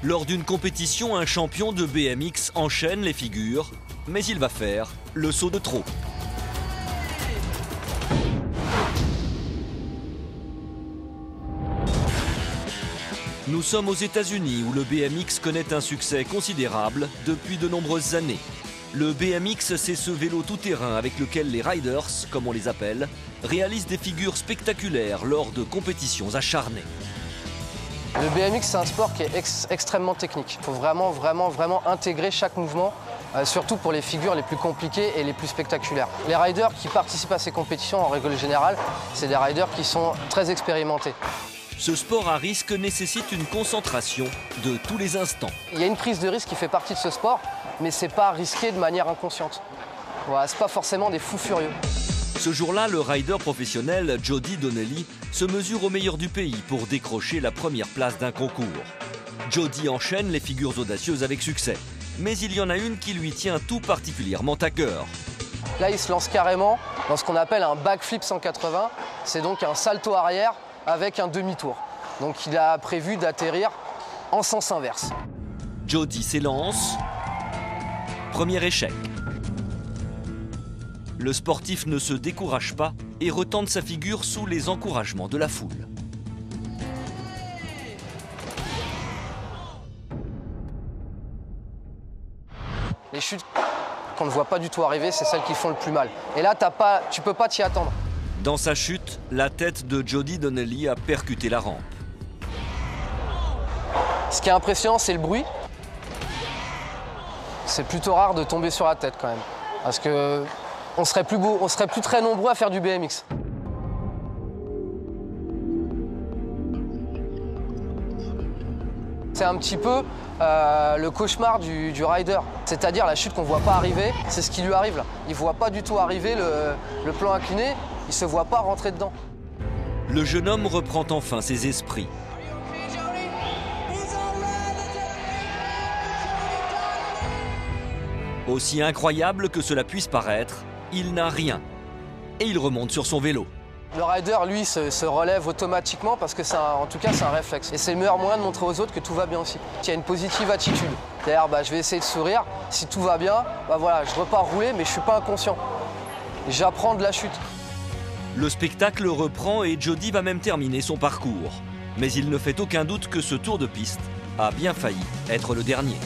Lors d'une compétition, un champion de BMX enchaîne les figures, mais il va faire le saut de trop. Nous sommes aux États-Unis où le BMX connaît un succès considérable depuis de nombreuses années. Le BMX, c'est ce vélo tout-terrain avec lequel les riders, comme on les appelle, réalisent des figures spectaculaires lors de compétitions acharnées. Le BMX, c'est un sport qui est extrêmement technique. Il faut vraiment intégrer chaque mouvement, surtout pour les figures les plus compliquées et les plus spectaculaires. Les riders qui participent à ces compétitions, en règle générale, c'est des riders qui sont très expérimentés. Ce sport à risque nécessite une concentration de tous les instants. Il y a une prise de risque qui fait partie de ce sport, mais c'est pas risqué de manière inconsciente. Voilà, c'est pas forcément des fous furieux. Ce jour-là, le rider professionnel Jody Donnelly se mesure au meilleur du pays pour décrocher la première place d'un concours. Jody enchaîne les figures audacieuses avec succès, mais il y en a une qui lui tient tout particulièrement à cœur. Là, il se lance carrément dans ce qu'on appelle un backflip 180. C'est donc un salto arrière avec un demi-tour. Donc il a prévu d'atterrir en sens inverse. Jody s'élance. Premier échec. Le sportif ne se décourage pas et retente sa figure sous les encouragements de la foule. Les chutes qu'on ne voit pas du tout arriver, c'est celles qui font le plus mal. Et là, tu peux pas t'y attendre. Dans sa chute, la tête de Jody Donnelly a percuté la rampe. Ce qui est impressionnant, c'est le bruit. C'est plutôt rare de tomber sur la tête quand même. Parce que on serait plus très nombreux à faire du BMX. C'est un petit peu le cauchemar du rider. C'est-à-dire la chute qu'on ne voit pas arriver, c'est ce qui lui arrive là. Il ne voit pas du tout arriver le plan incliné, il ne se voit pas rentrer dedans. Le jeune homme reprend enfin ses esprits. Aussi incroyable que cela puisse paraître, il n'a rien. Et il remonte sur son vélo. Le rider, lui, se relève automatiquement parce que en tout cas, c'est un réflexe. Et c'est le meilleur moyen de montrer aux autres que tout va bien aussi. Il y a une positive attitude. D'ailleurs, je vais essayer de sourire. Si tout va bien, voilà, je repars rouler, mais je ne suis pas inconscient. J'apprends de la chute. Le spectacle reprend et Jody va même terminer son parcours. Mais il ne fait aucun doute que ce tour de piste a bien failli être le dernier.